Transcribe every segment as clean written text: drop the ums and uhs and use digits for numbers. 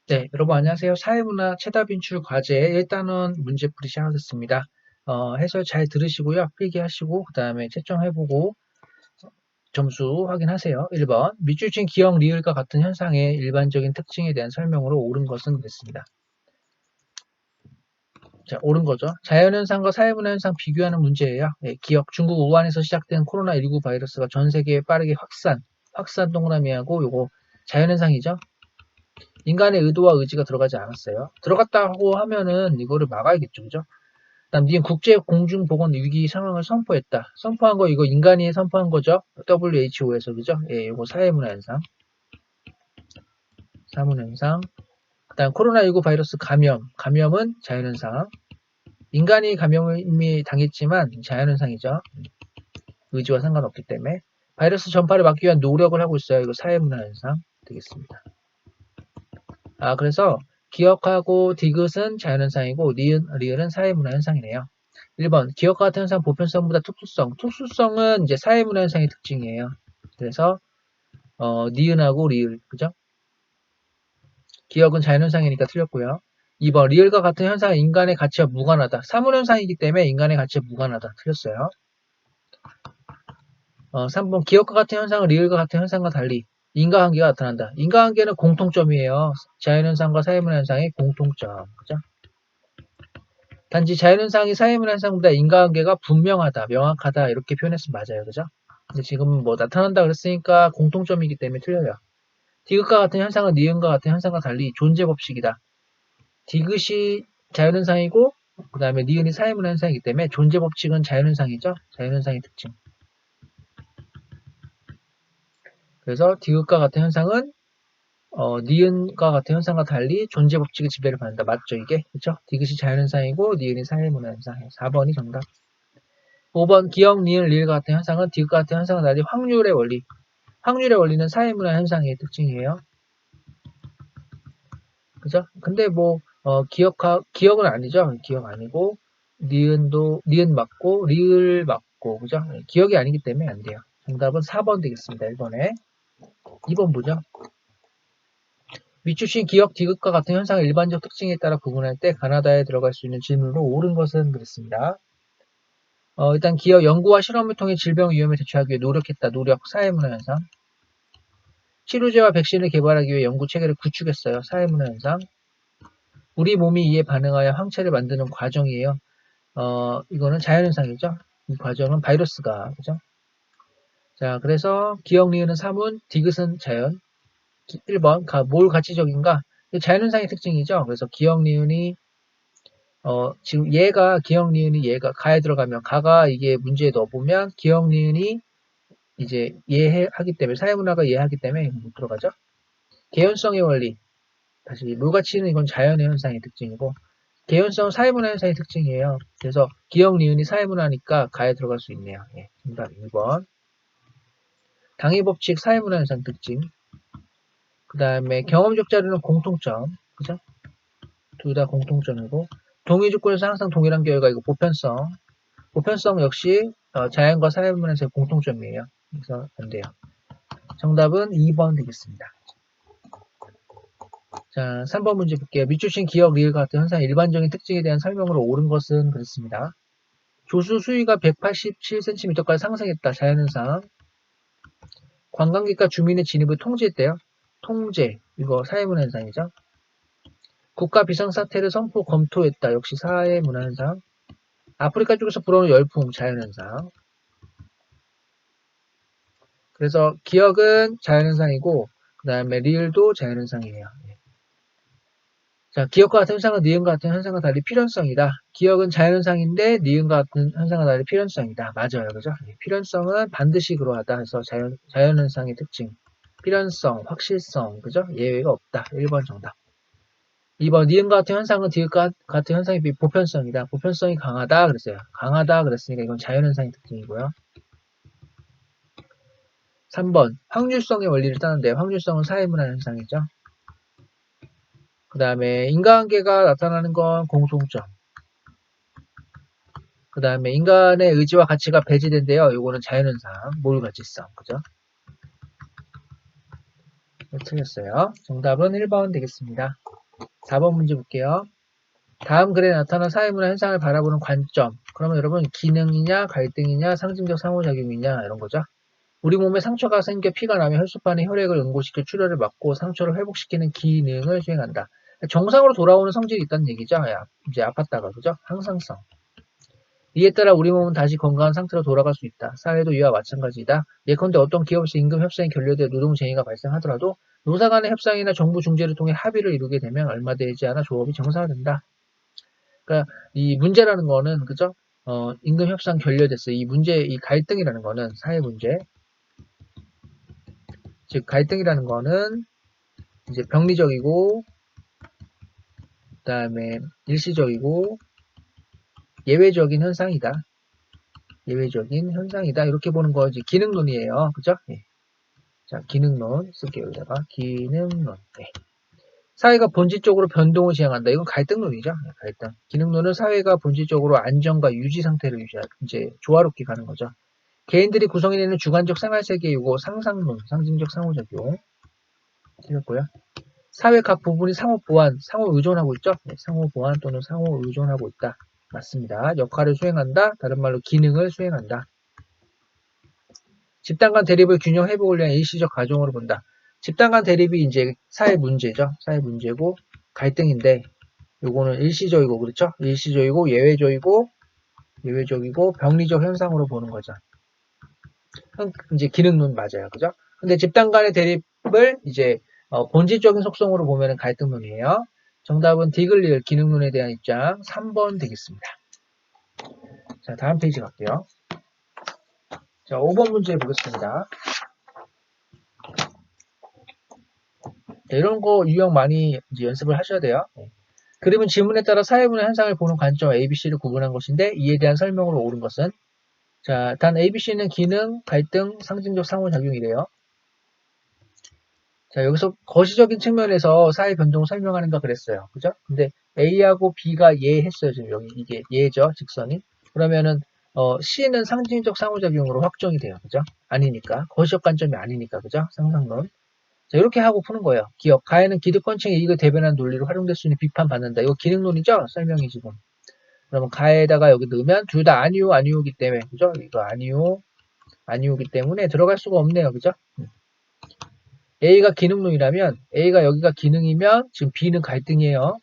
네, 여러분 안녕하세요. 사회문화 최다 인출 과제 일단은 문제풀이 시작하겠습니다. 해설 잘 들으시고요. 필기하시고 그 다음에 채점해보고 점수 확인하세요. 1번 밑줄 친 기억, 리을과 같은 현상의 일반적인 특징에 대한 설명으로 옳은 것은 그랬습니다. 자, 옳은 거죠. 자연현상과 사회문화 현상 비교하는 문제예요. 예, 기억, 중국 우한에서 시작된 코로나19 바이러스가 전 세계에 빠르게 확산 동그라미하고 요거 자연현상이죠. 인간의 의도와 의지가 들어가지 않았어요. 들어갔다고 하면은 이거를 막아야겠죠, 그죠? 그다음 니은 국제 공중보건 위기 상황을 선포했다. 선포한 거 이거 인간이 선포한 거죠. WHO에서 그죠? 예, 이거 사회문화 현상, 사문 현상. 그다음 코로나19 바이러스 감염은 자연현상. 인간이 감염을 이미 당했지만 자연현상이죠. 의지와 상관없기 때문에 바이러스 전파를 막기 위한 노력을 하고 있어요. 이거 사회문화 현상 되겠습니다. 그래서 기억하고 디귿은 자연현상이고 리을은 사회문화 현상이네요. 1번 기억과 같은 현상 보편성보다 특수성. 특수성은 이제 사회문화 현상의 특징이에요. 그래서 니은하고 리을 그죠? 기억은 자연현상이니까 틀렸고요. 2번 리을과 같은 현상은 인간의 가치와 무관하다. 사물현상이기 때문에 인간의 가치와 무관하다. 틀렸어요. 3번 기억과 같은 현상은 리을과 같은 현상과 달리 인과관계가 나타난다. 인과관계는 공통점이에요. 자연현상과 사회문화 현상의 공통점. 그죠? 단지 자연현상이 사회문화 현상보다 인과관계가 분명하다, 명확하다 이렇게 표현했으면 맞아요. 그죠? 근데 지금 뭐 나타난다 그랬으니까 공통점이기 때문에 틀려요. 디귿과 같은 현상은 니은과 같은 현상과 달리 존재 법칙이다. 디귿이 자연현상이고 그 다음에 니은이 사회문화 현상이기 때문에 존재 법칙은 자연현상이죠. 자연현상의 특징. 그래서 디귿과 같은 현상은 니은과 같은 현상과 달리 존재 법칙의 지배를 받는다. 맞죠 이게? 그렇죠? 디귿이 자연현상이고 니은이 사회문화 현상이에요. 4번이 정답. 5번 기억, 니은, 리을과 같은 현상은 디귿과 같은 현상과 달리 확률의 원리. 확률의 원리는 사회문화 현상의 특징이에요. 그죠? 근데 뭐 기억은 아니죠. 기억 아니고 니은 맞고 리을 맞고 그죠? 기억이 아니기 때문에 안 돼요. 정답은 4번 되겠습니다. 1번에. 2번 보죠. 밑주신 기억 디귿과 같은 현상의 일반적 특징에 따라 구분할 때 가나다에 들어갈 수 있는 질문으로 옳은 것은 그랬습니다. 일단 기억 연구와 실험을 통해 질병 위험을 대처하기 위해 노력했다. 노력, 사회문화 현상. 치료제와 백신을 개발하기 위해 연구 체계를 구축했어요. 사회문화 현상. 우리 몸이 이에 반응하여 항체를 만드는 과정이에요. 이거는 자연현상이죠. 이 과정은 바이러스가, 그죠? 자, 그래서 기억 리은은 사문, 디귿은 자연. 1번, 뭘 가치적인가? 자연현상의 특징이죠. 그래서 기억 리은이, 지금 기억 리은이 얘가 가에 들어가면, 가가 이게 문제에 넣어보면, 기억 리은이 이제 하기 때문에, 사회문화가 이해하기 때문에 못 들어가죠. 개연성의 원리. 다시 물가치는 이건 자연의 현상의 특징이고 개연성은 사회문화 현상의 특징이에요. 그래서 기억, 리은이 사회문화니까 가에 들어갈 수 있네요. 예, 정답 1번. 당위법칙 사회문화 현상 특징. 그 다음에 경험적 자료는 공통점. 그죠? 둘 다 공통점이고 동의 조건에서 항상 동일한 결과 이거 보편성. 보편성 역시 자연과 사회문화에서의 공통점이에요. 그래서 안 돼요. 정답은 2번 되겠습니다. 자, 3번 문제 볼게요. 밑줄 친 기억, 리을과 같은 현상의 일반적인 특징에 대한 설명으로 옳은 것은 그렇습니다. 조수 수위가 187cm까지 상승했다. 자연현상. 관광객과 주민의 진입을 통제했대요. 통제. 이거 사회문화 현상이죠. 국가 비상사태를 선포 검토했다. 역시 사회문화 현상. 아프리카 쪽에서 불어오는 열풍. 자연현상. 그래서 기억은 자연현상이고 그 다음에 리을도 자연현상이에요. 자, 기억과 같은 현상은 니은과 같은 현상과 달리 필연성이다. 기억은 자연현상인데 니은과 같은 현상과 달리 필연성이다. 맞아요. 그죠? 필연성은 반드시 그러하다. 해서 자연현상의 특징. 필연성, 확실성, 그죠? 예외가 없다. 1번 정답. 2번 니은과 같은 현상은 디귿과 같은 현상에 비해 보편성이다. 보편성이 강하다 그랬어요. 강하다 그랬으니까 이건 자연현상의 특징이고요. 3번 확률성의 원리를 따는데 확률성은 사회문화 현상이죠. 그 다음에 인과관계가 나타나는 건 공통점. 그 다음에 인간의 의지와 가치가 배제된대요. 요거는 자연현상, 몰가치성, 그죠? 네, 틀렸어요. 정답은 1번 되겠습니다. 4번 문제 볼게요. 다음 글에 나타난 사회문화 현상을 바라보는 관점. 그러면 여러분 기능이냐 갈등이냐 상징적 상호작용이냐 이런 거죠. 우리 몸에 상처가 생겨 피가 나면 혈소판에 혈액을 응고시켜 출혈을 막고 상처를 회복시키는 기능을 수행한다. 정상으로 돌아오는 성질이 있다는 얘기죠. 이제 아팠다가 그죠? 항상성. 이에 따라 우리 몸은 다시 건강한 상태로 돌아갈 수 있다. 사회도 이와 마찬가지이다. 예컨대 어떤 기업에서 임금 협상이 결렬되어 노동쟁의가 발생하더라도 노사 간의 협상이나 정부 중재를 통해 합의를 이루게 되면 얼마 되지 않아 조업이 정상화된다. 그러니까 이 문제라는 거는 그죠? 임금 협상 결렬됐어요. 이 문제, 이 갈등이라는 거는 사회 문제. 즉 갈등이라는 거는 이제 병리적이고 그다음에 일시적이고 예외적인 현상이다. 예외적인 현상이다. 이렇게 보는 거지. 기능론이에요. 그죠? 네. 자, 기능론 쓸게요. 여기다가 기능론. 네. 사회가 본질적으로 변동을 지향한다. 이건 갈등론이죠. 네, 갈등. 기능론은 사회가 본질적으로 안정과 유지 상태를 이제 조화롭게 가는 거죠. 개인들이 구성해내는 주관적 생활세계 요구 상상론, 상징적 상호작용. 틀렸고요. 사회 각 부분이 상호 보완, 상호 의존하고 있죠. 네, 상호 보완 또는 상호 의존하고 있다. 맞습니다. 역할을 수행한다. 다른 말로 기능을 수행한다. 집단 간 대립을 균형 회복을 위한 일시적 가정으로 본다. 집단 간 대립이 이제 사회 문제죠. 사회 문제고 갈등인데 요거는 일시적이고 그렇죠? 일시적이고 예외적이고 병리적 현상으로 보는 거죠. 이제 기능론 맞아요. 그죠? 근데 집단 간의 대립을 이제 본질적인 속성으로 보면 갈등론이에요. 정답은 디글리엘 기능론에 대한 입장 3번 되겠습니다. 자, 다음 페이지 갈게요. 자, 5번 문제 보겠습니다. 자, 이런 거 유형 많이 이제 연습을 하셔야 돼요. 그림은 질문에 따라 사회문화 현상을 보는 관점 ABC를 구분한 것인데 이에 대한 설명으로 옳은 것은 자, 단 ABC는 기능, 갈등, 상징적 상호작용이래요. 자, 여기서 거시적인 측면에서 사회 변동을 설명하는가 그랬어요. 그죠? 근데 A하고 B가 예했어요. 지금 여기 이게 예죠. 직선이. 그러면은 C는 상징적 상호작용으로 확정이 돼요. 그죠? 아니니까. 거시적 관점이 아니니까. 그죠? 상상론. 자, 이렇게 하고 푸는 거예요. 기억. 가해는 기득권층의 이익을 대변하는 논리로 활용될 수 있는 비판받는다. 이거 기능론이죠? 설명이 지금. 그러면 가에다가 여기 넣으면 둘 다 아니오기 때문에. 그죠? 이거 아니오기 때문에 들어갈 수가 없네요. 그죠? A가 기능론이라면 A가 여기가 기능이면 지금 B는 갈등이에요.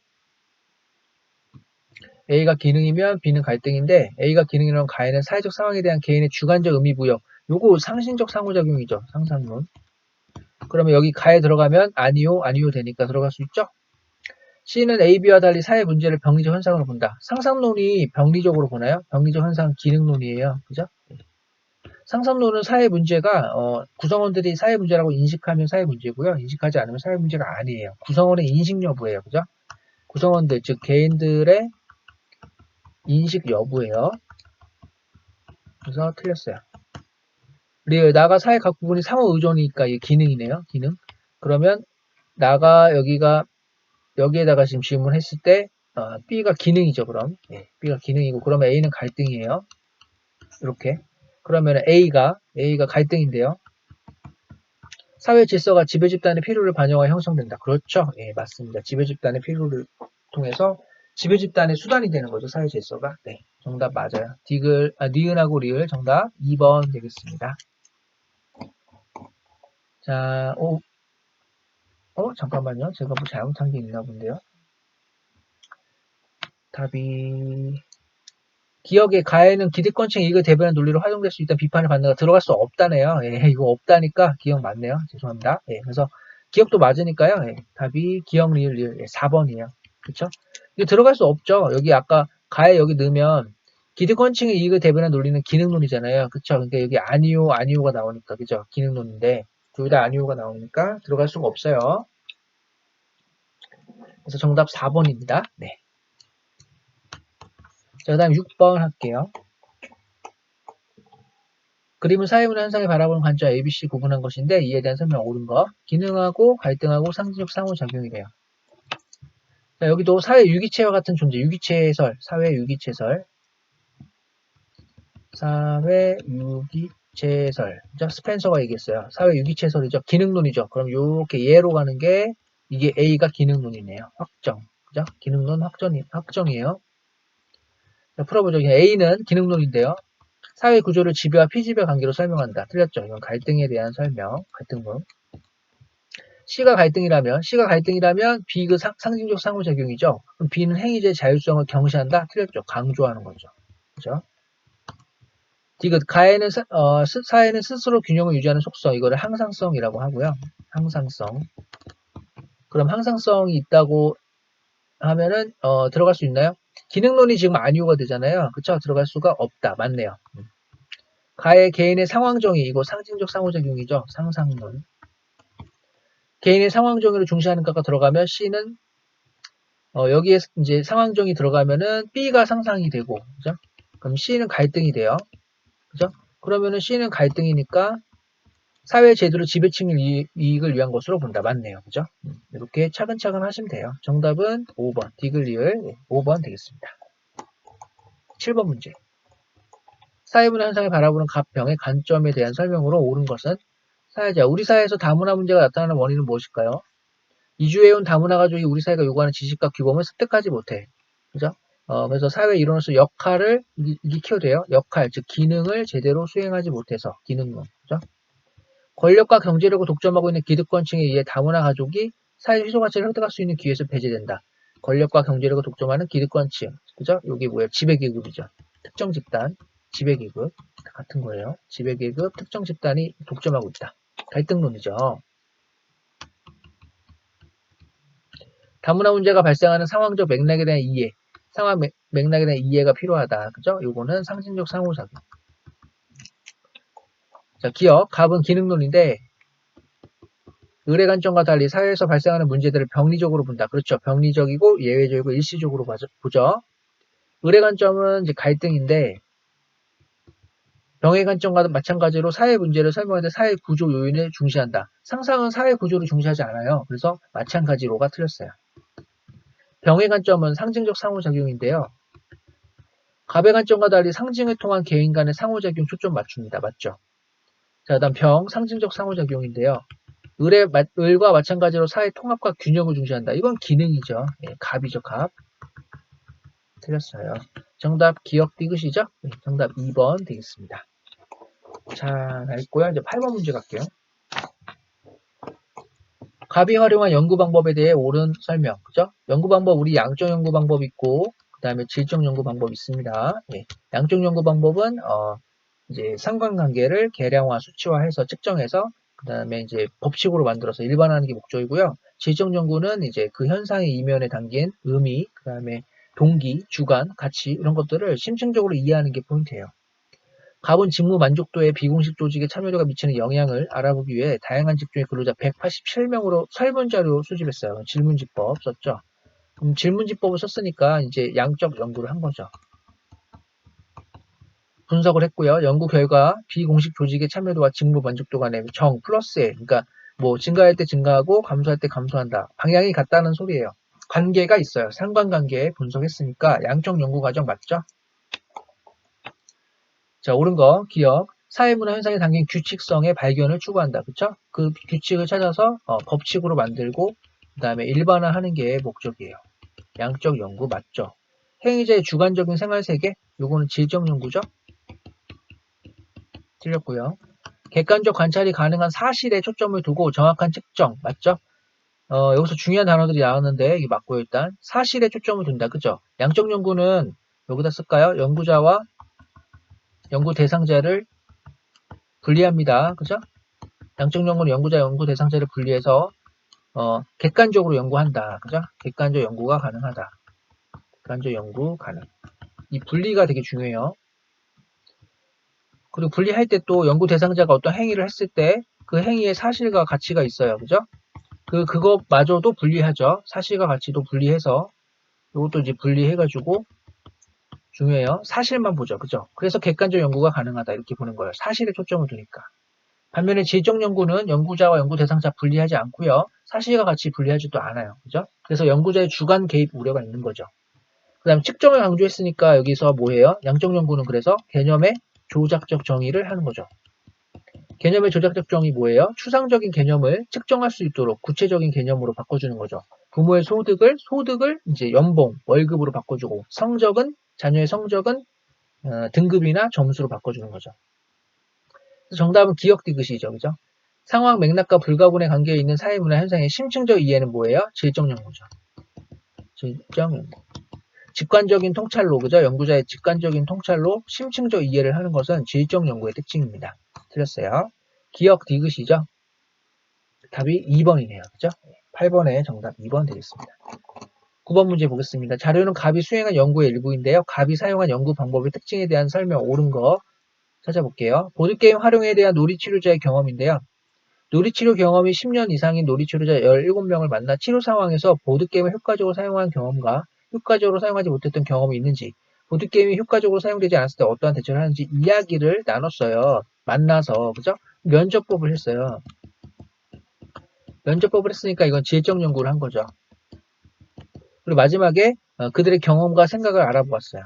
A가 기능이면 B는 갈등인데 A가 기능이라면 가해는 사회적 상황에 대한 개인의 주관적 의미 부여. 요거 상신적 상호작용이죠. 상상론. 그러면 여기 가에 들어가면 아니오 되니까 들어갈 수 있죠. C는 A, B와 달리 사회 문제를 병리적 현상으로 본다. 상상론이 병리적으로 보나요? 병리적 현상 기능론이에요. 그죠? 상상론은 사회 문제가 구성원들이 사회 문제라고 인식하면 사회 문제고요. 인식하지 않으면 사회 문제가 아니에요. 구성원의 인식 여부예요. 그죠? 구성원들 즉 개인들의 인식 여부예요. 그래서 틀렸어요. 그리고 나가 사회 각 부분이 상호 의존이니까 이게 기능이네요. 기능. 그러면 나가 여기에다가 지금 질문했을 때 B가 기능이죠. 그럼 B가 기능이고 그러면 A는 갈등이에요. 이렇게. 그러면 A가 갈등인데요. 사회 질서가 지배 집단의 필요를 반영하여 형성된다. 그렇죠? 예, 맞습니다. 지배 집단의 필요를 통해서 지배 집단의 수단이 되는 거죠. 사회 질서가. 네, 정답 맞아요. 니은하고 리을 정답 2번 되겠습니다. 자, 잠깐만요. 제가 뭐 잘못한 게 있나 본데요. 답이 기억의 가해는 기득권층 이익을 대변하는 논리로 활용될 수 있다는 비판을 받는가 들어갈 수 없다네요. 예, 이거 없다니까 기억 맞네요. 죄송합니다. 예, 그래서 기억도 맞으니까요. 예, 답이 기억 리을 4번이에요. 그쵸? 이게 들어갈 수 없죠. 여기 아까 가해 여기 넣으면 기득권층의 이익을 대변하는 논리는 기능론이잖아요. 그쵸? 그러니까 여기 아니오가 나오니까 그죠? 기능론인데 둘 다 아니오가 나오니까 들어갈 수가 없어요. 그래서 정답 4번입니다. 네. 자, 그 다음 6번 할게요. 그림은 사회문화 현상을 바라보는 관점 ABC 구분한 것인데 이에 대한 설명 옳은 거. 기능하고 갈등하고 상징적 상호작용이래요. 자, 여기도 사회 유기체와 같은 존재, 유기체 해설, 사회 유기체 해설. 사회 유기체 해설. 스펜서가 얘기했어요. 사회 유기체 해설이죠. 기능론이죠. 그럼 이렇게 예로 가는 게 이게 A가 기능론이네요. 확정. 그죠? 기능론 확정이에요. 자, 풀어보죠. A는 기능론인데요. 사회 구조를 지배와 피지배 관계로 설명한다. 틀렸죠? 이건 갈등에 대한 설명. 갈등론. C가 갈등이라면 B 그 상징적 상호작용이죠. 그럼 B는 행위제의 자율성을 경시한다. 틀렸죠? 강조하는 거죠. 그죠? 디귿 사회는 스스로 균형을 유지하는 속성. 이거를 항상성이라고 하고요. 항상성. 그럼 항상성이 있다고 하면은 들어갈 수 있나요? 기능론이 지금 아니오가 되잖아요. 그쵸? 들어갈 수가 없다. 맞네요. 가의 개인의 상황정의. 이거 상징적 상호작용이죠. 상상론. 개인의 상황정의를 중시하는가가 들어가면 C는 여기에 이제 상황정의 들어가면은 B가 상상이 되고, 그죠? 그럼 C는 갈등이 돼요. 그죠? 그러면은 C는 갈등이니까 사회 제도로 지배층 이익을 위한 것으로 본다. 맞네요. 그죠? 이렇게 차근차근 하시면 돼요. 정답은 5번. 디귿리을 5번 되겠습니다. 7번 문제. 사회문화 현상을 바라보는 갑병의 관점에 대한 설명으로 옳은 것은 사회자. 우리 사회에서 다문화 문제가 나타나는 원인은 무엇일까요? 이주해온 다문화 가족이 우리 사회가 요구하는 지식과 규범을 습득하지 못해. 그죠? 그래서 사회 일원으로서 역할을, 이게 키워드예요. 역할, 즉 기능을 제대로 수행하지 못해서. 기능론. 그죠? 권력과 경제력을 독점하고 있는 기득권층에 의해 다문화 가족이 사회 희소 가치를 획득할 수 있는 기회에서 배제된다. 권력과 경제력을 독점하는 기득권층. 그죠? 여기 뭐예요? 지배계급이죠. 특정 집단, 지배계급. 같은 거예요. 지배계급, 특정 집단이 독점하고 있다. 갈등론이죠. 다문화 문제가 발생하는 상황적 맥락에 대한 이해, 상황 맥락에 대한 이해가 필요하다. 그죠? 요거는 상징적 상호작용. 자, 기억, 갑은 기능론인데 의례 관점과 달리 사회에서 발생하는 문제들을 병리적으로 본다. 그렇죠. 병리적이고 예외적이고 일시적으로 보죠. 의례 관점은 이제 갈등인데 병의 관점과 마찬가지로 사회 문제를 설명하는데 사회 구조 요인을 중시한다. 상상은 사회 구조를 중시하지 않아요. 그래서 마찬가지로가 틀렸어요. 병의 관점은 상징적 상호작용인데요. 갑의 관점과 달리 상징을 통한 개인 간의 상호작용 초점 맞춥니다. 맞죠? 자, 다음 병, 상징적 상호작용인데요. 을과 마찬가지로 사회 통합과 균형을 중시한다. 이건 기능이죠. 예, 갑이죠, 갑. 틀렸어요. 정답 기억 디귿이죠? 네, 정답 2번 되겠습니다. 자, 있고요. 이제 8번 문제 갈게요. 갑이 활용한 연구 방법에 대해 옳은 설명. 그죠? 연구 방법, 우리 양적 연구 방법 있고, 그 다음에 질적 연구 방법 있습니다. 예, 양적 연구 방법은, 이제 상관관계를 계량화, 수치화해서 측정해서, 그 다음에 이제 법칙으로 만들어서 일반화하는 게 목적이고요. 질적 연구는 이제 그 현상의 이면에 담긴 의미, 그 다음에 동기, 주관, 가치, 이런 것들을 심층적으로 이해하는 게 포인트예요. 갑은 직무 만족도에 비공식 조직의 참여도가 미치는 영향을 알아보기 위해 다양한 직종의 근로자 187명으로 설문자료 수집했어요. 질문지법 썼죠. 그럼 질문지법을 썼으니까 이제 양적 연구를 한 거죠. 분석을 했고요. 연구 결과 비공식 조직의 참여도와 직무 만족도 간의 정 플러스에, 그러니까 뭐 증가할 때 증가하고 감소할 때 감소한다. 방향이 같다는 소리예요. 관계가 있어요. 상관관계 분석했으니까 양적 연구 과정 맞죠? 자, 옳은 거 기억. 사회문화 현상에 담긴 규칙성의 발견을 추구한다. 그쵸? 그 규칙을 찾아서 법칙으로 만들고 그 다음에 일반화하는 게 목적이에요. 양적 연구 맞죠? 행위자의 주관적인 생활세계 요거는 질적 연구죠? 틀렸고요. 객관적 관찰이 가능한 사실에 초점을 두고 정확한 측정 맞죠? 여기서 중요한 단어들이 나왔는데 이게 맞고요. 일단 사실에 초점을 둔다. 그죠? 양적 연구는 여기다 쓸까요? 연구자와 연구 대상자를 분리합니다. 그죠? 양적 연구는 연구자, 연구 대상자를 분리해서 객관적으로 연구한다. 그죠? 객관적 연구가 가능하다. 객관적 연구 가능. 이 분리가 되게 중요해요. 그리고 분리할 때 또 연구 대상자가 어떤 행위를 했을 때 그 행위의 사실과 가치가 있어요. 그죠? 그것마저도 분리하죠. 사실과 가치도 분리해서 이것도 이제 분리해가지고 중요해요. 사실만 보죠. 그죠? 그래서 객관적 연구가 가능하다. 이렇게 보는 거예요. 사실에 초점을 두니까. 반면에 질적 연구는 연구자와 연구 대상자 분리하지 않고요. 사실과 같이 분리하지도 않아요. 그죠? 그래서 연구자의 주관 개입 우려가 있는 거죠. 그 다음 측정을 강조했으니까 여기서 뭐예요? 양적 연구는 그래서 개념의 조작적 정의를 하는 거죠. 개념의 조작적 정의 뭐예요? 추상적인 개념을 측정할 수 있도록 구체적인 개념으로 바꿔주는 거죠. 부모의 소득을 이제 연봉, 월급으로 바꿔주고, 자녀의 성적은 등급이나 점수로 바꿔주는 거죠. 정답은 기억 디귿이죠. 그죠? 상황 맥락과 불가분의 관계에 있는 사회문화 현상의 심층적 이해는 뭐예요? 질적 연구죠. 질적 연구. 직관적인 통찰로, 그죠? 연구자의 직관적인 통찰로 심층적 이해를 하는 것은 질적 연구의 특징입니다. 틀렸어요. 기억 디귿이죠? 답이 2번이네요. 그죠? 8번의 정답 2번 되겠습니다. 9번 문제 보겠습니다. 자료는 갑이 수행한 연구의 일부인데요. 갑이 사용한 연구 방법의 특징에 대한 설명 옳은 거 찾아볼게요. 보드게임 활용에 대한 놀이치료자의 경험인데요. 놀이치료 경험이 10년 이상인 놀이치료자 17명을 만나 치료 상황에서 보드게임을 효과적으로 사용한 경험과 효과적으로 사용하지 못했던 경험이 있는지, 보드게임이 효과적으로 사용되지 않았을 때 어떠한 대처를 하는지 이야기를 나눴어요. 만나서, 그죠? 면접법을 했어요. 면접법을 했으니까 이건 질적 연구를 한 거죠. 그리고 마지막에 그들의 경험과 생각을 알아보았어요.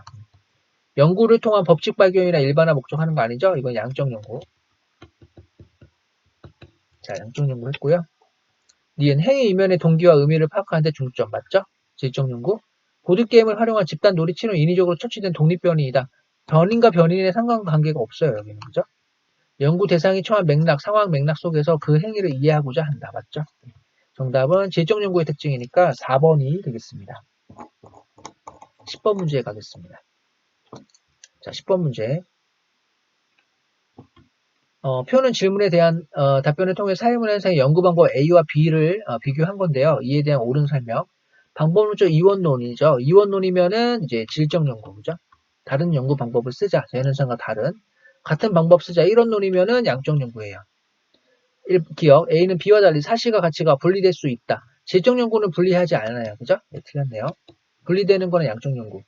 연구를 통한 법칙 발견이나 일반화 목적하는 거 아니죠? 이건 양적 연구. 자, 양적 연구 했고요. 니은 행위 이면의 동기와 의미를 파악하는 데 중점 맞죠? 질적 연구. 보드게임을 활용한 집단 놀이치는 인위적으로 처치된 독립변이이다. 변인과 변인의 상관관계가 없어요. 여기는 그죠? 연구 대상이 처한 맥락, 상황 맥락 속에서 그 행위를 이해하고자 한다. 맞죠? 정답은 질적 연구의 특징이니까 4번이 되겠습니다. 10번 문제에 가겠습니다. 자, 10번 문제. 표는 질문에 대한 답변을 통해 사회문화 현상의 연구 방법 A와 B를 비교한 건데요. 이에 대한 옳은 설명. 방법론적 이원론이죠. 이원론이면은 이제 질적 연구, 그죠? 다른 연구 방법을 쓰자. 자연현상과 다른. 같은 방법 쓰자. 이론론이면은 양적 연구예요. 기억. A는 B와 달리 사실과 가치가 분리될 수 있다. 질적 연구는 분리하지 않아요. 그죠? 네, 틀렸네요. 분리되는 거는 양적 연구.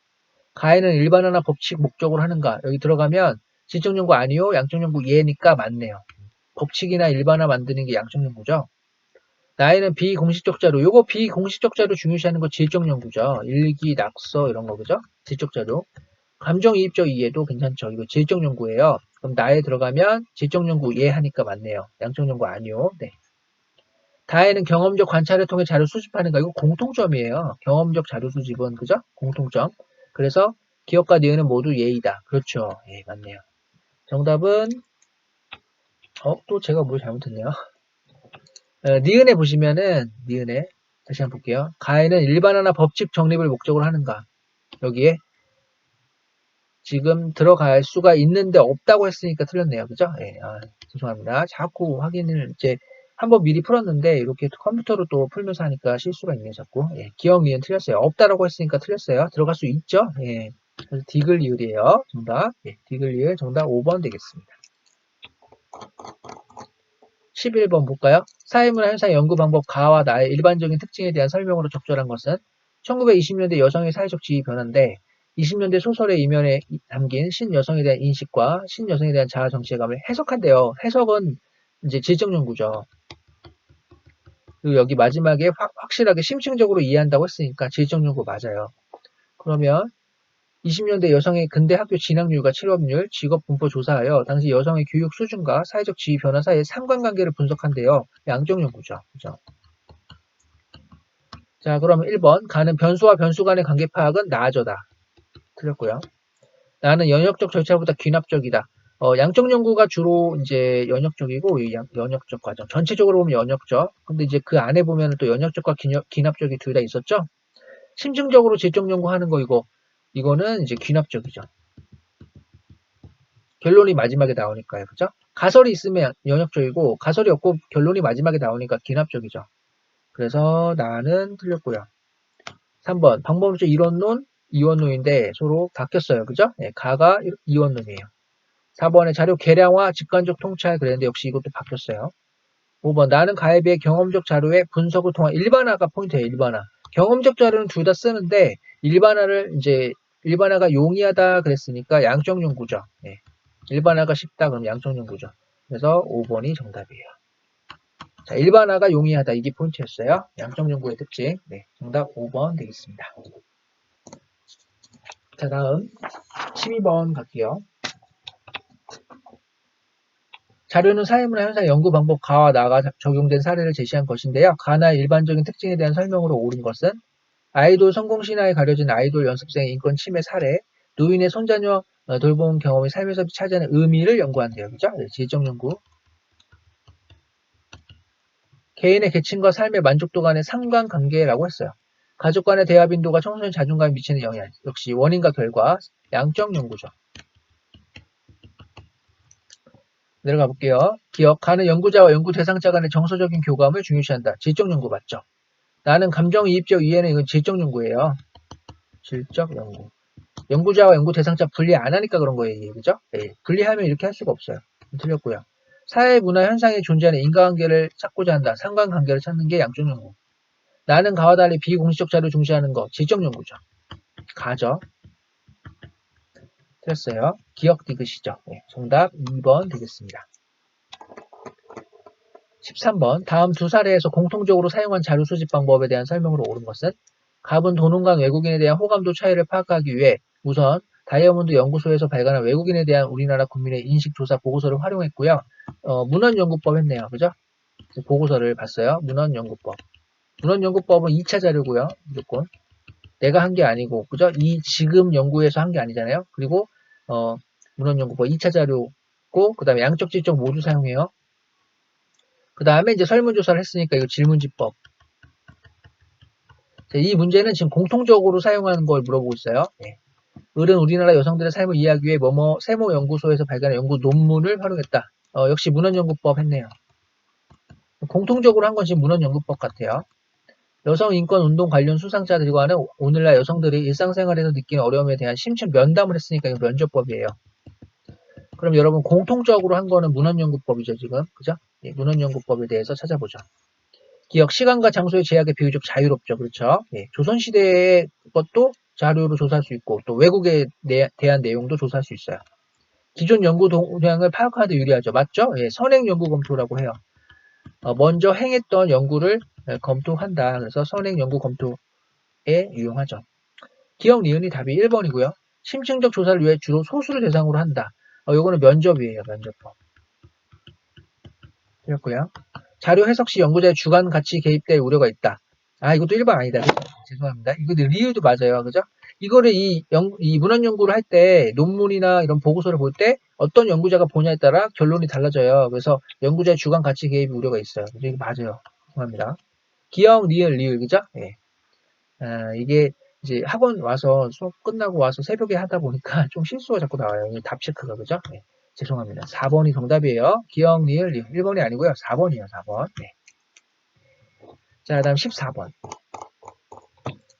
가해는 일반화나 법칙 목적으로 하는가? 여기 들어가면 질적 연구 아니요. 양적 연구 예니까 맞네요. 법칙이나 일반화 만드는 게 양적 연구죠. 나에는 비공식적 자료. 요거 비공식적 자료 중요시하는 거 질적 연구죠. 일기, 낙서 이런 거 그죠? 질적 자료. 감정이입적 이해도 괜찮죠. 이거 질적 연구예요. 그럼 나에 들어가면 질적 연구 예 하니까 맞네요. 양적 연구 아니요. 네. 다에는 경험적 관찰을 통해 자료 수집하는 거. 이거 공통점이에요. 경험적 자료 수집은 그죠? 공통점. 그래서 기억과 니은은 모두 예이다. 그렇죠. 예, 맞네요. 정답은 또 제가 뭘 잘못했네요. 니은에 보시면은 니은에 다시 한번 볼게요. 가에는 일반화나 법칙 정립을 목적으로 하는가? 여기에 지금 들어갈 수가 있는데 없다고 했으니까 틀렸네요. 그죠? 예, 죄송합니다. 자꾸 확인을 이제 한번 미리 풀었는데 이렇게 컴퓨터로 또 풀면서 하니까 실수가 있네요. 자꾸. 예, 기억 니은 틀렸어요. 없다라고 했으니까 틀렸어요. 들어갈 수 있죠? 예. 그래서 디귿리을이에요. 정답. 예, 디귿리을 정답 5번 되겠습니다. 11번 볼까요? 사회문화 현상 연구 방법 가와 나의 일반적인 특징에 대한 설명으로 적절한 것은 1920년대 여성의 사회적 지위 변화인데 20년대 소설의 이면에 담긴 신여성에 대한 인식과 신여성에 대한 자아 정체감을 해석한대요. 해석은 이제 질적 연구죠. 그리고 여기 마지막에 확실하게 심층적으로 이해한다고 했으니까 질적 연구 맞아요. 그러면 20년대 여성의 근대 학교 진학률과 취업률, 직업 분포 조사하여 당시 여성의 교육 수준과 사회적 지위 변화 사이의 상관관계를 분석한대요. 양적 연구죠. 그죠? 자, 그러면 1번. 가는 변수와 변수 간의 관계 파악은 나아져다. 틀렸고요. 나는 연역적 절차보다 귀납적이다. 양적 연구가 주로 이제 연역적이고, 연역적 과정. 전체적으로 보면 연역적. 근데 이제 그 안에 보면 또 연역적과 귀납적이 둘 다 있었죠? 심층적으로 질적 연구하는 거 이거는 이제 귀납적이죠. 결론이 마지막에 나오니까요. 그죠? 가설이 있으면 연역적이고, 가설이 없고 결론이 마지막에 나오니까 귀납적이죠. 그래서 나는 틀렸고요. 3번. 방법론적 이론론, 이원론인데 서로 바뀌었어요. 그죠? 네, 가가 이원론이에요. 4번에 자료 계량화, 직관적 통찰 그랬는데 역시 이것도 바뀌었어요. 5번. 나는 가에 비해 경험적 자료의 분석을 통한 일반화가 포인트예요. 일반화. 경험적 자료는 둘 다 쓰는데 일반화가 용이하다 그랬으니까 양적 연구죠. 네. 일반화가 쉽다 그럼 양적 연구죠. 그래서 5번이 정답이에요. 자, 일반화가 용이하다 이게 포인트였어요. 양적 연구의 특징. 네, 정답 5번 되겠습니다. 자, 다음 12번 갈게요. 자료는 사회문화 현상 연구 방법 가와 나가 적용된 사례를 제시한 것인데요. 가나의 일반적인 특징에 대한 설명으로 옳은 것은 아이돌 성공 신화에 가려진 아이돌 연습생의 인권 침해 사례, 노인의 손자녀 돌봄 경험이 삶에서 차지하는 의미를 연구한대요. 그죠? 네, 지적 연구. 개인의 계층과 삶의 만족도 간의 상관관계라고 했어요. 가족 간의 대화 빈도가 청소년 자존감에 미치는 영향. 역시 원인과 결과, 양적 연구죠. 내려가 볼게요. 기억하는 연구자와 연구 대상자 간의 정서적인 교감을 중요시한다. 질적 연구 맞죠? 나는 감정이입적 이해는 이건 질적 연구예요. 질적 연구. 연구자와 연구 대상자 분리 안 하니까 그런 거예요. 그죠? 네. 분리하면 이렇게 할 수가 없어요. 틀렸고요. 사회 문화 현상에 존재하는 인과관계를 찾고자 한다. 상관관계를 찾는 게 양적 연구. 나는 가와 달리 비공식적 자료를 중시하는 거. 질적 연구죠. 가죠. 틀렸어요. 기억 디귿이죠. 네. 정답 2번 되겠습니다. 13번 다음 두 사례에서 공통적으로 사용한 자료 수집 방법에 대한 설명으로 옳은 것은 갑은 도농강 외국인에 대한 호감도 차이를 파악하기 위해 우선 다이아몬드 연구소에서 발간한 외국인에 대한 우리나라 국민의 인식 조사 보고서를 활용했고요. 문헌연구법 했네요. 그죠? 보고서를 봤어요. 문헌연구법. 문헌연구법은 2차 자료고요. 무조건. 내가 한 게 아니고, 그죠? 이 지금 연구에서 한 게 아니잖아요. 그리고 문헌연구법 2차 자료고, 그 다음에 양적 질적 모두 사용해요. 그 다음에 이제 설문조사를 했으니까 이거 질문지법. 이 문제는 지금 공통적으로 사용하는 걸 물어보고 있어요. 네. 을은 우리나라 여성들의 삶을 이해하기 위해 뭐뭐 세모연구소에서 발간한 연구 논문을 활용했다. 역시 문헌연구법 했네요. 공통적으로 한 건 지금 문헌연구법 같아요. 여성인권운동 관련 수상자들과는 오늘날 여성들이 일상생활에서 느끼는 어려움에 대한 심층 면담을 했으니까 이거 면접법이에요. 그럼 여러분 공통적으로 한 거는 문헌연구법이죠 지금. 그죠? 예, 문헌연구법에 대해서 찾아보죠. 기억, 시간과 장소의 제약에 비교적 자유롭죠. 그렇죠? 예, 조선시대의 것도 자료로 조사할 수 있고 또 외국에 대한 내용도 조사할 수 있어요. 기존 연구 동향을 파악하는 데 유리하죠. 맞죠? 예, 선행 연구 검토라고 해요. 먼저 행했던 연구를 검토한다. 그래서 선행 연구 검토에 유용하죠. 기억, 니은이 답이 1번이고요. 심층적 조사를 위해 주로 소수를 대상으로 한다. 요거는 면접이에요. 면접법. 틀렸고요. 자료 해석 시 연구자의 주관 가치 개입될 우려가 있다. 이것도 1번 아니다. 죄송합니다. 이거 리을도 맞아요. 그죠? 이거를 이 문헌 연구를 할 때 논문이나 이런 보고서를 볼 때 어떤 연구자가 보냐에 따라 결론이 달라져요. 그래서 연구자의 주관 가치 개입 우려가 있어요. 그래서 이거 맞아요. 죄송합니다. 기억, 리을, 리을. 그죠? 예. 이게 이제 학원 와서 수업 끝나고 와서 새벽에 하다 보니까 좀 실수가 자꾸 나와요. 답 체크가. 그죠? 예. 죄송합니다. 4번이 정답이에요. 기억, 리을, 리을. 1번이 아니고요. 4번이에요. 4번. 네. 자, 다음 14번.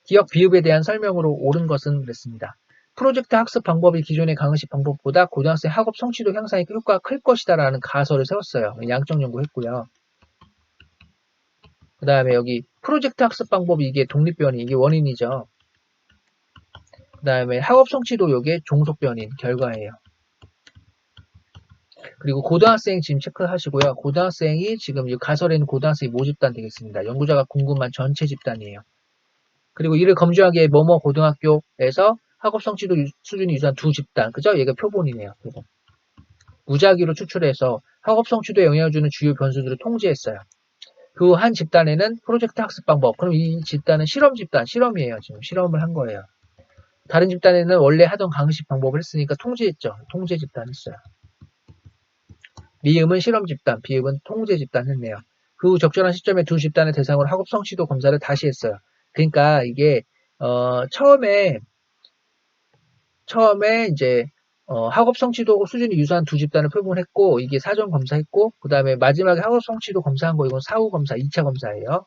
기억 비읍에 대한 설명으로 옳은 것은 그랬습니다. 프로젝트 학습 방법이 기존의 강의식 방법보다 고등학생 학업 성취도 향상에 효과가 클 것이다라는 가설을 세웠어요. 양적 연구했고요. 그 다음에 여기 프로젝트 학습 방법이 이게 독립변이 이게 원인이죠. 그 다음에 학업 성취도 요게 종속변인 결과예요. 그리고 고등학생 지금 체크하시고요. 고등학생이 지금 이 가설에 있는 고등학생이 모집단 되겠습니다. 연구자가 궁금한 전체 집단이에요. 그리고 이를 검증하기 위해 뭐뭐 고등학교에서 학업 성취도 수준이 유사한 두 집단. 그죠? 얘가 표본이네요. 표본. 무작위로 추출해서 학업 성취도에 영향을 주는 주요 변수들을 통제했어요. 그 한 집단에는 프로젝트 학습 방법. 그럼 이 집단은 실험 집단, 실험이에요. 지금 실험을 한 거예요. 다른 집단에는 원래 하던 강의식 방법을 했으니까 통제했죠. 통제 집단 했어요. 미음은 실험 집단, 비음은 통제 집단 했네요. 그 후 적절한 시점에 두 집단의 대상으로 학업 성취도 검사를 다시 했어요. 그러니까 이게 처음에 이제 학업 성취도 수준이 유사한 두 집단을 표본했고 이게 사전 검사했고 그 다음에 마지막에 학업 성취도 검사한 거 이건 사후 검사 2차 검사예요.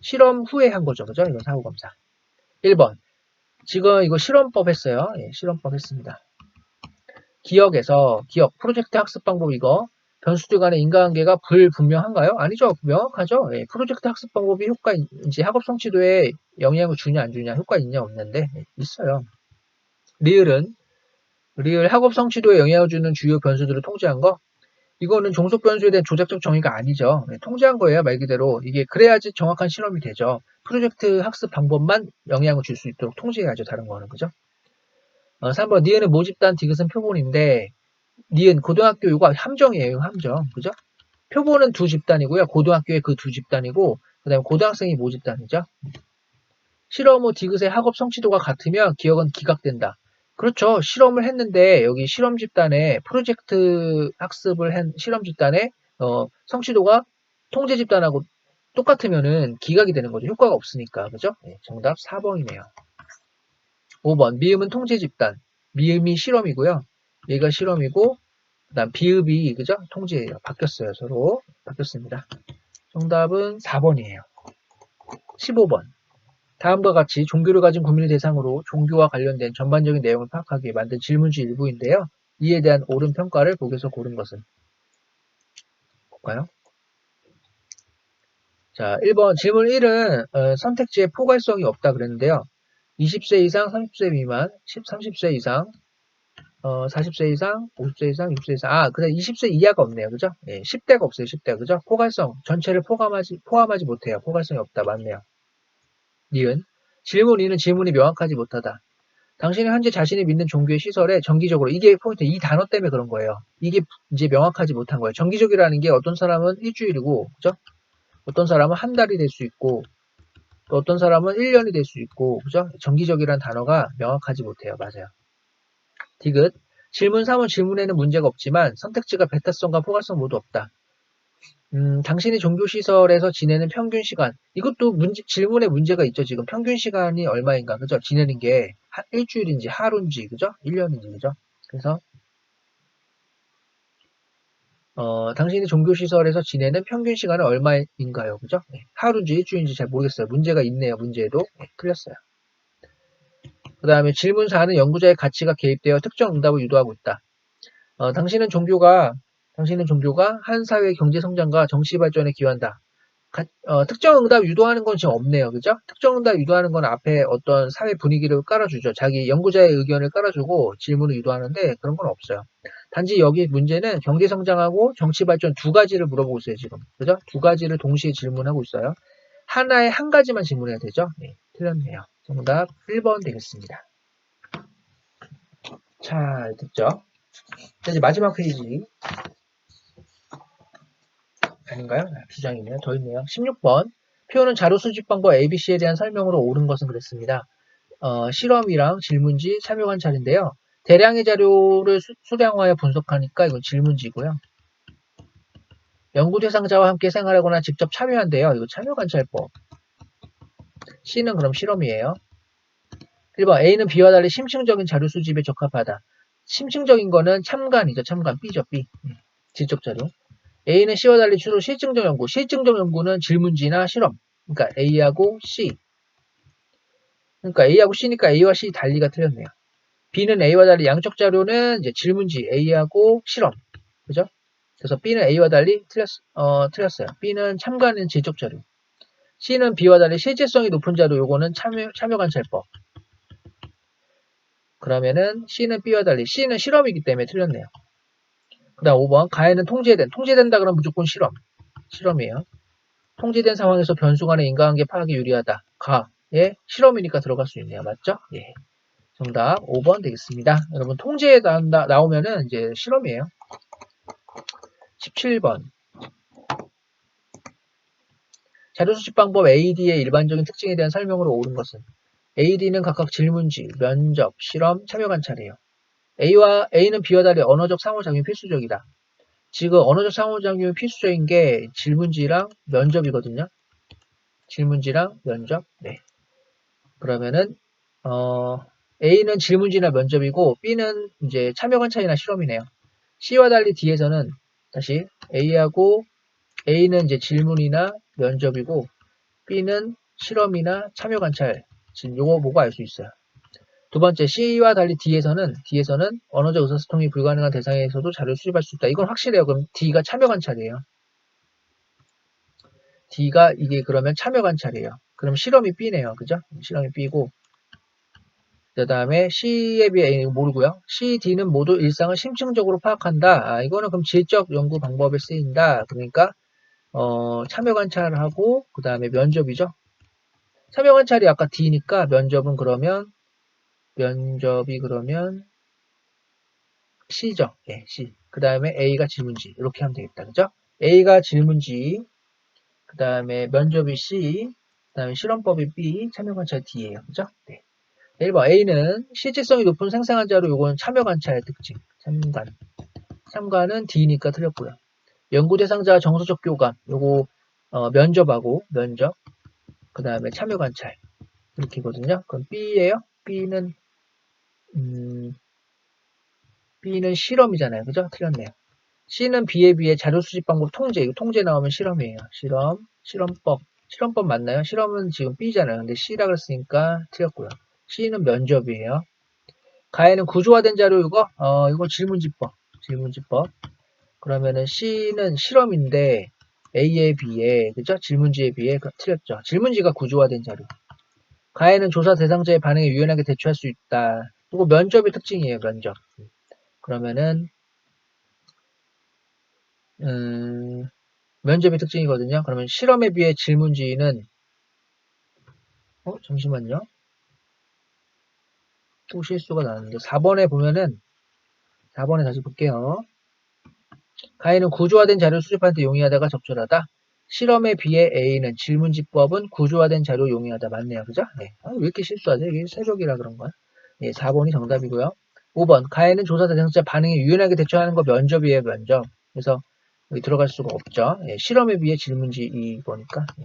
실험 후에 한 거죠. 그죠? 이건 사후 검사. 1번. 지금 이거 실험법 했어요. 예, 실험법 했습니다. 기억 프로젝트 학습 방법 이거 변수들 간의 인과관계가 불분명한가요? 아니죠. 명확하죠. 예, 프로젝트 학습 방법이 이제 학업 성취도에 영향을 주냐 안 주냐 효과 있냐 없는데 있어요. 리을 학업 성취도에 영향을 주는 주요 변수들을 통제한 거 이거는 종속 변수에 대한 조작적 정의가 아니죠. 네, 통제한 거예요. 말 그대로 이게 그래야지 정확한 실험이 되죠. 프로젝트 학습 방법만 영향을 줄 수 있도록 통제해야죠. 다른 거는 그죠? 3번 니은의 모집단 디귿은 표본인데 니은 고등학교 이거 함정이에요. 함정. 그죠? 표본은 두 집단이고요. 고등학교에 그 두 집단이고 그 다음에 고등학생이 모집단이죠. 실험 후 디귿의 학업 성취도가 같으면 기억은 기각된다. 그렇죠. 실험을 했는데 여기 실험 집단에 프로젝트 학습을 한 실험 집단에 성취도가 통제 집단하고 똑같으면은 기각이 되는 거죠. 효과가 없으니까. 그죠? 네, 정답 4번이네요. 5번 미음은 통제 집단. 미음이 실험이고요. 얘가 실험이고 그다음 비읍이 그죠? 통제예요. 바뀌었어요. 서로 바뀌었습니다. 정답은 4번이에요. 15번. 다음과 같이 종교를 가진 국민을 대상으로 종교와 관련된 전반적인 내용을 파악하기 위해 만든 질문지 일부인데요. 이에 대한 옳은 평가를 보기에서 고른 것은? 볼까요? 자, 1번 질문 1은 선택지에 포괄성이 없다 그랬는데요. 20세 이상, 30세 미만, 30세 이상, 40세 이상, 50세 이상, 60세 이상. 그래 20세 이하가 없네요. 그죠? 예, 10대가 없어요. 10대. 그죠? 포괄성 전체를 포함하지 못해요. 포괄성이 없다. 맞네요. 니은 질문 2는 질문이 명확하지 못하다. 당신은 현재 자신이 믿는 종교의 시설에 정기적으로 이게 포인트 이 단어 때문에 그런 거예요. 이게 이제 명확하지 못한 거예요. 정기적이라는 게 어떤 사람은 일주일이고, 그죠? 어떤 사람은 한 달이 될 수 있고, 또 어떤 사람은 1년이 될 수 있고, 그죠? 정기적이라는 단어가 명확하지 못해요. 맞아요. 디귿 질문 3은 질문에는 문제가 없지만 선택지가 배타성과 포괄성 모두 없다. 당신이 종교시설에서 지내는 평균 시간. 이것도 질문에 문제가 있죠. 지금 평균 시간이 얼마인가. 그죠? 지내는 게 일주일인지 하루인지, 그죠? 1년인지, 그죠? 그래서, 당신이 종교시설에서 지내는 평균 시간은 얼마인가요? 그죠? 네. 하루인지 일주일인지 잘 모르겠어요. 문제가 있네요. 문제에도. 네, 틀렸어요. 그 다음에 질문 4는 연구자의 가치가 개입되어 특정 응답을 유도하고 있다. 당신은 종교가 한 사회의 경제 성장과 정치 발전에 기여한다. 특정 응답 유도하는 건 지금 없네요. 그죠? 특정 응답 유도하는 건 앞에 어떤 사회 분위기를 깔아주죠. 자기 연구자의 의견을 깔아주고 질문을 유도하는데 그런 건 없어요. 단지 여기 문제는 경제 성장하고 정치 발전 두 가지를 물어보고 있어요. 지금. 그죠? 두 가지를 동시에 질문하고 있어요. 하나에 한 가지만 질문해야 되죠? 네, 틀렸네요. 정답 1번 되겠습니다. 자, 됐죠? 이제 마지막 페이지. 아닌가요? 두 장이네요. 더 있네요. 16번. 표현은 자료 수집 방법 ABC에 대한 설명으로 옳은 것은 그랬습니다. 실험이랑 질문지, 참여 관찰인데요. 대량의 자료를 수량화해 분석하니까 이건 질문지고요. 연구 대상자와 함께 생활하거나 직접 참여한대요. 이거 참여 관찰법. C는 그럼 실험이에요. 1번 A는 B와 달리 심층적인 자료 수집에 적합하다. 심층적인 거는 참관이죠. 참관. B죠. B. 지적 자료. A는 C와 달리 주로 실증적 연구. 실증적 연구는 질문지나 실험. 그러니까 A하고 C. 그러니까 A하고 C니까 A와 C 달리가 틀렸네요. B는 A와 달리 양적 자료는 이제 질문지 A하고 실험. 그죠? 그래서 B는 A와 달리 틀렸어요. B는 참관은 질적 자료. C는 B와 달리 실제성이 높은 자료. 요거는 참여 관찰법. 그러면은 C는 B와 달리 C는 실험이기 때문에 틀렸네요. 그 다음 5번 가해는 통제된다 그러면 무조건 실험이에요. 통제된 상황에서 변수 간의 인과관계 파악이 유리하다. 가에 실험이니까 들어갈 수 있네요. 맞죠? 예. 정답 5번 되겠습니다. 여러분 통제에 나오면은 이제 실험이에요. 17번 자료 수집 방법 AD의 일반적인 특징에 대한 설명으로 옳은 것은 AD는 각각 질문지, 면접, 실험, 참여 관찰이에요. A는 B와 달리 언어적 상호작용이 필수적이다. 지금 언어적 상호작용이 필수적인 게 질문지랑 면접이거든요. 질문지랑 면접. 네. 그러면은 A는 질문지나 면접이고 B는 이제 참여 관찰이나 실험이네요. C와 달리 D에서는 다시 A는 이제 질문이나 면접이고 B는 실험이나 참여 관찰. 지금 요거 보고 알 수 있어요. 두 번째 C와 달리 D에서는 언어적 의사소통이 불가능한 대상에서도 자료를 수집할 수 있다. 이건 확실해요. 그럼 D가 참여 관찰이에요. D가 이게 그러면 참여 관찰이에요. 그럼 실험이 B네요. 그죠? 실험이 B고 그 다음에 C에 비해 A는 모르고요. C, D는 모두 일상을 심층적으로 파악한다. 이거는 그럼 질적 연구 방법에 쓰인다. 그러니까 참여 관찰하고 그 다음에 면접이죠. 참여 관찰이 아까 D니까 면접이 그러면 C죠. 예, C. 그 다음에 A가 질문지. 이렇게 하면 되겠다. 그죠? A가 질문지. 그 다음에 면접이 C. 그 다음에 실험법이 B. 참여관찰 D예요. 그죠? 네. 1번 A는 실질성이 높은 생생한 자료. 요거는 참여관찰의 특징. 참관은 D니까 틀렸고요. 연구 대상자 정서적 교감. 요거 면접하고 면접. 그 다음에 참여관찰. 이렇게거든요. 그럼 B예요. B는 실험이잖아요. 그죠? 틀렸네요. C는 B에 비해 자료 수집 방법 통제. 이거 통제 나오면 실험이에요. 실험법 맞나요? 실험은 지금 B잖아요. 근데 C라 그랬으니까 틀렸고요. C는 면접이에요. 가에는 구조화된 자료 이거 질문지법. 그러면은 C는 실험인데 A에 비해, 그죠? 질문지에 비해 틀렸죠. 질문지가 구조화된 자료. 가에는 조사 대상자의 반응에 유연하게 대처할 수 있다. 이거 면접의 특징이에요. 면접. 그러면은 면접의 특징이거든요. 그러면 실험에 비해 질문지는 잠시만요. 또 실수가 나는데 4번에 보면은 4번에 다시 볼게요. 가에는 구조화된 자료 수집하는 데 용이하다가 적절하다. 실험에 비해 A는 질문지법은 구조화된 자료 용이하다. 맞네요. 그죠? 네. 왜 이렇게 실수하죠? 이게 세족이라 그런가? 네, 4번이 정답이고요. 5번 가에는 조사 대상자 반응에 유연하게 대처하는 거 면접이에요. 면접. 그래서 여기 들어갈 수가 없죠. 네, 실험에 비해 질문지 이거니까 네.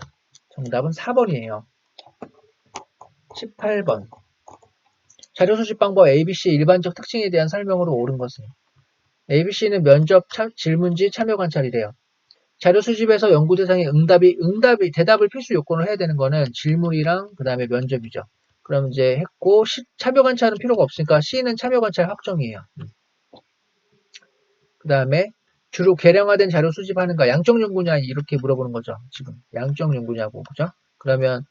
정답은 4번이에요. 18번 자료 수집 방법 ABC의 일반적 특징에 대한 설명으로 옳은 것은 ABC는 면접, 질문지, 참여 관찰이래요. 자료 수집에서 연구 대상의 대답을 필수 요건을 해야 되는 거는 질문이랑 그 다음에 면접이죠. 그럼 이제 했고, 참여 관찰은 필요가 없으니까 C는 참여 관찰 확정이에요. 그 다음에 주로 개량화된 자료 수집하는가, 양적 연구냐 이렇게 물어보는 거죠. 지금 양적 연구냐고, 그죠? 그러면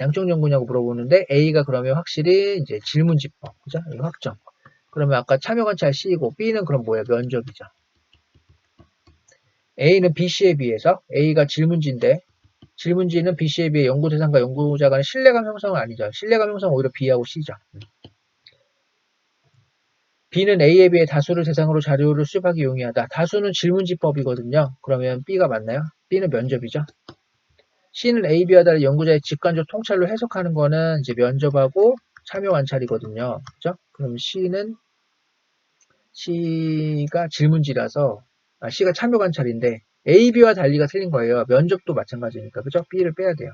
양적 연구냐고 물어보는데 A가 그러면 확실히 이제 질문지법, 그죠? 이거 확정. 그러면 아까 참여 관찰 C이고 B는 그럼 뭐예요? 면접이죠. A는 BC에 비해서 A가 질문지인데 질문지는 BC에 비해 연구 대상과 연구자 간의 신뢰감 형성은 아니죠. 신뢰감 형성은 오히려 B하고 C죠. B는 A에 비해 다수를 대상으로 자료를 수집하기 용이하다. 다수는 질문지법이거든요. 그러면 B가 맞나요? B는 면접이죠. C는 A, B와 달리 연구자의 직관적 통찰로 해석하는 거는 이제 면접하고 참여 관찰이거든요. 그죠? 그럼 C가 질문지라서 C가 참여 관찰인데 A, B와 달리가 틀린 거예요. 면접도 마찬가지니까. 그죠? B를 빼야 돼요.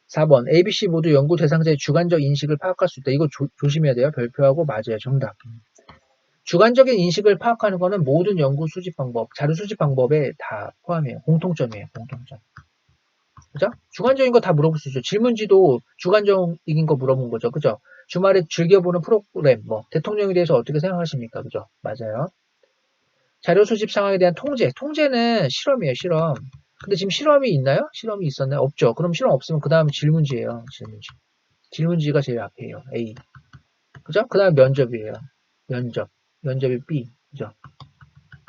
4번 A, B, C 모두 연구 대상자의 주관적 인식을 파악할 수 있다. 이거 조심해야 돼요. 별표하고 맞아요. 정답. 주관적인 인식을 파악하는 거는 모든 연구 수집 방법, 자료 수집 방법에 다 포함해요. 공통점이에요. 공통점. 그죠? 주관적인 거 다 물어볼 수 있죠. 질문지도 주관적인 거 물어본 거죠. 그죠? 주말에 즐겨보는 프로그램, 대통령에 대해서 어떻게 생각하십니까? 그죠? 맞아요. 자료 수집 상황에 대한 통제. 통제는 실험이에요. 실험. 근데 지금 실험이 있나요? 실험이 있었나요? 없죠. 그럼 실험 없으면 그 다음 질문지예요. 질문지. 질문지가 제일 앞이에요. A. 그죠? 그 다음에 면접이에요. 면접이 B. 그죠?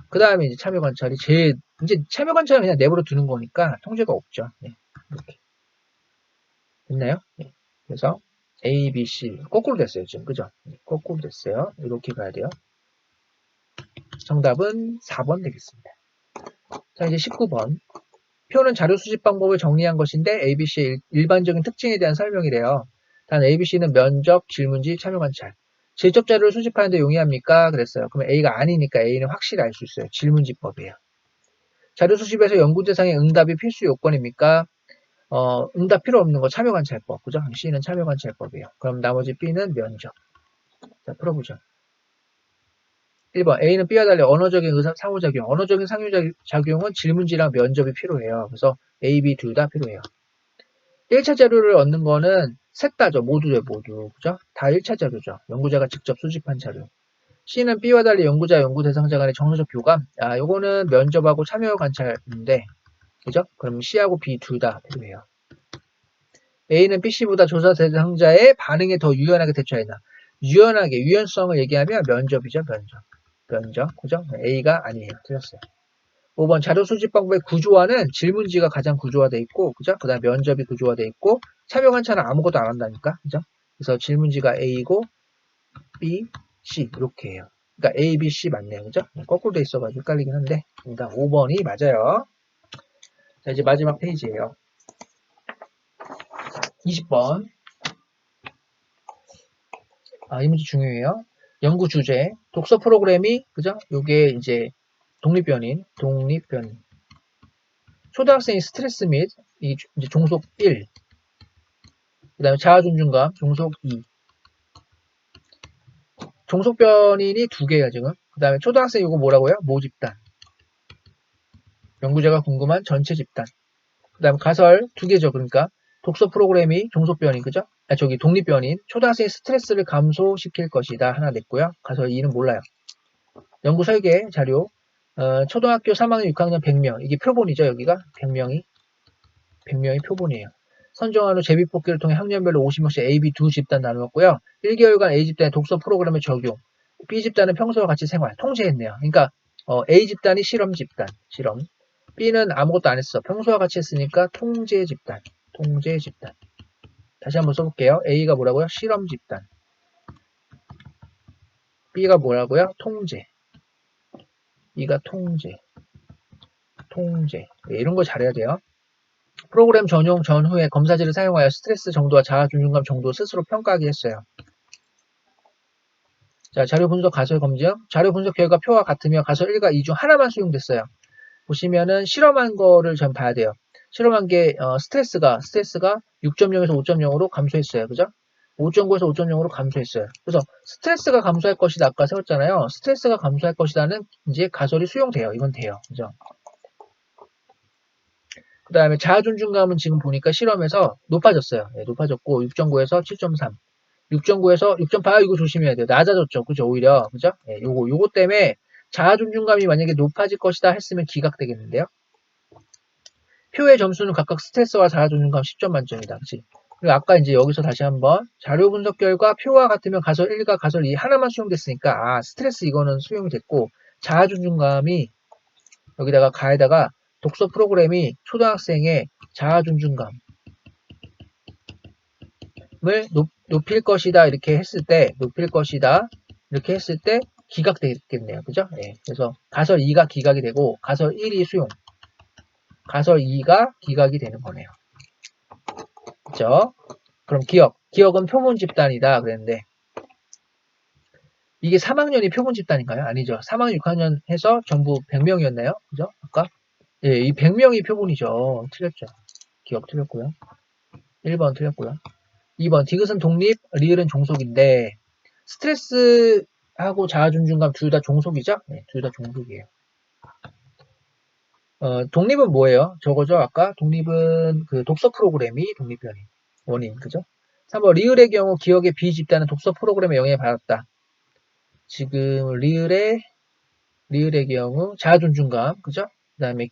그 다음에 이제 참여 관찰이 이제 참여 관찰은 그냥 내버려 두는 거니까 통제가 없죠. 네. 이렇게. 됐나요? 네. 그래서 A, B, C. 거꾸로 됐어요. 지금. 그죠? 네. 거꾸로 됐어요. 이렇게 가야 돼요. 정답은 4번 되겠습니다. 자, 이제 19번. 표는 자료 수집 방법을 정리한 것인데 ABC의 일반적인 특징에 대한 설명이래요. 단 ABC는 면접, 질문지, 참여 관찰. 질적 자료를 수집하는데 용이합니까? 그랬어요. 그러면 A가 아니니까 A는 확실히 알 수 있어요. 질문지법이에요. 자료 수집에서 연구 대상의 응답이 필수 요건입니까? 응답 필요 없는 거 참여관찰법. 그죠? C는 참여관찰법이에요. 그럼 나머지 B는 면접. 자, 풀어보죠. 1번 A는 B와 달리 언어적인 상호작용. 언어적인 상호작용은 질문지랑 면접이 필요해요. 그래서 A, B 둘 다 필요해요. 1차 자료를 얻는 거는 셋 다죠. 모두죠. 모두. 그죠? 다 1차 자료죠. 연구자가 직접 수집한 자료. C는 B와 달리 연구자, 연구 대상자 간의 정서적 교감. 요거는 면접하고 참여 관찰인데, 그죠? 그럼 C하고 B 둘 다 필요해요. A는 B, C보다 조사 대상자의 반응에 더 유연하게 대처했나? 유연성을 얘기하면 면접이죠. 면접. 그죠? A가 아니에요. 틀렸어요. 5번 자료 수집 방법의 구조화는 질문지가 가장 구조화되어 있고, 그죠? 그 다음 면접이 구조화되어 있고, 참여 관찰은 아무것도 안 한다니까, 그죠? 그래서 질문지가 A고, B, C 이렇게 해요. 그러니까 A, B, C 맞네요. 그죠? 거꾸로 돼 있어가지고 헷갈리긴 한데 정답 5번이 맞아요. 자, 이제 마지막 페이지예요. 20번. 이 문제 중요해요. 연구 주제, 독서 프로그램이, 그죠? 요게 이제 독립변인. 초등학생의 스트레스 및, 이제 종속 1. 그 다음에 자아존중감, 종속 2. 종속변인이 2개야, 지금. 그 다음에 초등학생 이거 뭐라고요? 모집단. 연구자가 궁금한 전체 집단. 그 다음에 가설 2개죠, 그러니까. 독서 프로그램이 종속변인, 그죠? 독립변인. 초등학생의 스트레스를 감소시킬 것이다. 하나 냈고요. 가설 2는 몰라요. 연구 설계 자료. 초등학교 3학년 6학년 100명. 이게 표본이죠, 여기가. 100명이 표본이에요. 선정한 후 제비뽑기를 통해 학년별로 50명씩 A, B 두 집단 나누었고요. 1개월간 A 집단의 독서 프로그램을 적용. B 집단은 평소와 같이 생활. 통제했네요. 그러니까 A 집단이 실험 집단. B는 아무것도 안 했어. 평소와 같이 했으니까 통제 집단. 다시 한번 써볼게요. A가 뭐라고요? 실험 집단. B가 뭐라고요? 통제. B가 통제. 네, 이런 거 잘해야 돼요. 프로그램 전용 전후에 검사지를 사용하여 스트레스 정도와 자아 존중감 정도 스스로 평가하기 했어요. 자, 자료 분석 가설 검증. 자료 분석 결과 표와 같으며 가설 1과 2 중 하나만 수용됐어요. 보시면은 실험한 거를 전 봐야 돼요. 실험한 게 스트레스가 6.0에서 5.0으로 감소했어요. 그죠? 5.9에서 5.0으로 감소했어요. 그래서 스트레스가 감소할 것이다 아까 세웠잖아요. 스트레스가 감소할 것이다는 이제 가설이 수용돼요. 이건 돼요. 그죠? 그 다음에 자아 존중감은 지금 보니까 실험에서 높아졌어요. 네, 높아졌고 6.9에서 7.3. 6.9에서 6.8 이거 조심해야 돼요. 낮아졌죠. 그죠? 오히려 그죠? 네, 요거 때문에 자아 존중감이 만약에 높아질 것이다 했으면 기각되겠는데요. 표의 점수는 각각 스트레스와 자아 존중감 10점 만점이다. 그치? 그리고 아까 이제 여기서 다시 한번 자료 분석 결과 표와 같으면 가설 1과 가설 2 하나만 수용됐으니까 스트레스 이거는 수용이 됐고 자아 존중감이 여기다가 가에다가 독서 프로그램이 초등학생의 자아 존중감을 높일 것이다 이렇게 했을 때 기각되겠네요. 그죠? 네. 그래서 가설 2가 기각이 되고 가설 1이 수용, 가설 2가 기각이 되는 거네요. 그죠? 그럼 기억은 표본 집단이다 그랬는데 이게 3학년이 표본 집단인가요? 아니죠. 3학년 6학년 해서 전부 100명이었나요? 그죠? 아까? 예, 이 100명이 표본이죠. 틀렸죠. 기억 틀렸고요. 1번 틀렸고요. 2번 디귿은 독립, 리을은 종속인데 스트레스하고 자아 존중감 둘 다 종속이죠? 네, 둘 다 종속이에요. 독립은 뭐예요? 저거죠. 아까 독립은 그 독서 프로그램이 독립변인 원인, 그죠? 3번 리을의 경우 기억의 B 집단은 독서 프로그램에 영향을 받았다. 지금 리을의 경우 자아 존중감, 그죠? 그 다음에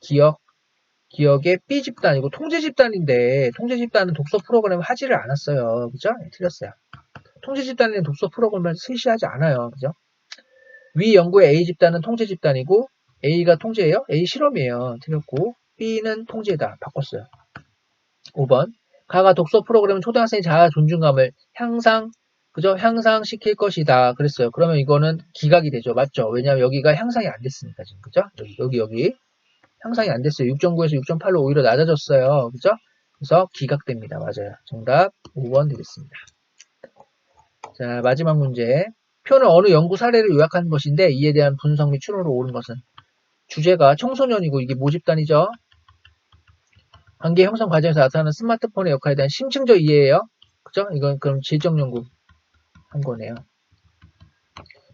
기억의 B 집단이고 통제 집단인데 통제 집단은 독서 프로그램을 하지를 않았어요. 그죠? 네, 틀렸어요. 통제 집단은 독서 프로그램을 실시하지 않아요. 그죠? 위 연구의 A 집단은 통제 집단이고 A가 통제예요? A 실험이에요. 틀렸고 B는 통제다. 바꿨어요. 5번 가가 독서 프로그램은 초등학생의 자아 존중감을 향상시킬 것이다. 그랬어요. 그러면 이거는 기각이 되죠. 맞죠? 왜냐하면 여기가 향상이 안 됐으니까 지금. 그죠? 여기 향상이 안 됐어요. 6.9에서 6.8로 오히려 낮아졌어요. 그죠? 그래서 기각됩니다. 맞아요. 정답 5번 되겠습니다. 자, 마지막 문제. 표는 어느 연구 사례를 요약하는 것인데 이에 대한 분석 및 추론으로 옳은 것은 주제가 청소년이고 이게 모집단이죠. 관계 형성 과정에서 나타나는 스마트폰의 역할에 대한 심층적 이해예요. 그죠? 이건 그럼 질적 연구 한 거네요.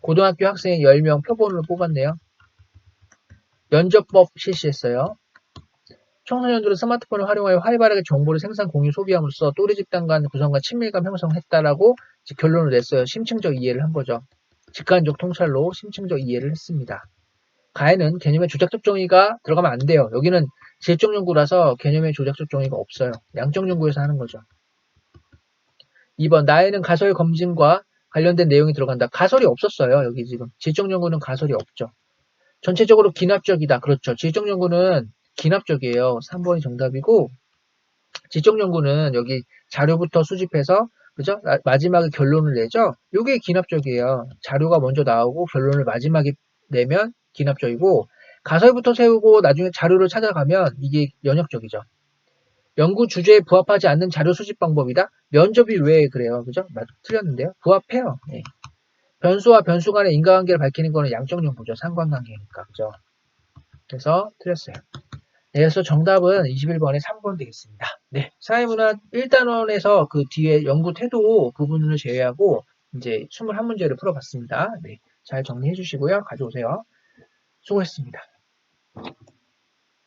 고등학교 학생 10명 표본으로 뽑았네요. 면접법 실시했어요. 청소년들은 스마트폰을 활용하여 활발하게 정보를 생산, 공유, 소비함으로써 또래 집단 간 구성과 친밀감 형성했다라고 결론을 냈어요. 심층적 이해를 한 거죠. 직관적 통찰로 심층적 이해를 했습니다. 가에는 개념의 조작적 정의가 들어가면 안 돼요. 여기는 질적 연구라서 개념의 조작적 정의가 없어요. 양적 연구에서 하는 거죠. 2번 나에는 가설 검증과 관련된 내용이 들어간다. 가설이 없었어요. 여기 지금 질적 연구는 가설이 없죠. 전체적으로 기납적이다. 그렇죠. 질적 연구는 기납적이에요. 3번이 정답이고 질적 연구는 여기 자료부터 수집해서 그죠? 마지막에 결론을 내죠? 요게 기납적이에요. 자료가 먼저 나오고 결론을 마지막에 내면 기납적이고, 가설부터 세우고 나중에 자료를 찾아가면 이게 연역적이죠. 연구 주제에 부합하지 않는 자료 수집 방법이다? 면접이 왜 그래요? 그죠? 틀렸는데요. 부합해요. 네. 변수와 변수 간의 인과관계를 밝히는 거는 양적 연구죠. 상관관계니까. 그죠? 그래서 틀렸어요. 네, 그래서 정답은 21번에 3번 되겠습니다. 네. 사회문화 1단원에서 그 뒤에 연구 태도 부분을 제외하고 이제 21문제를 풀어봤습니다. 네. 잘 정리해 주시고요. 가져오세요. 수고했습니다.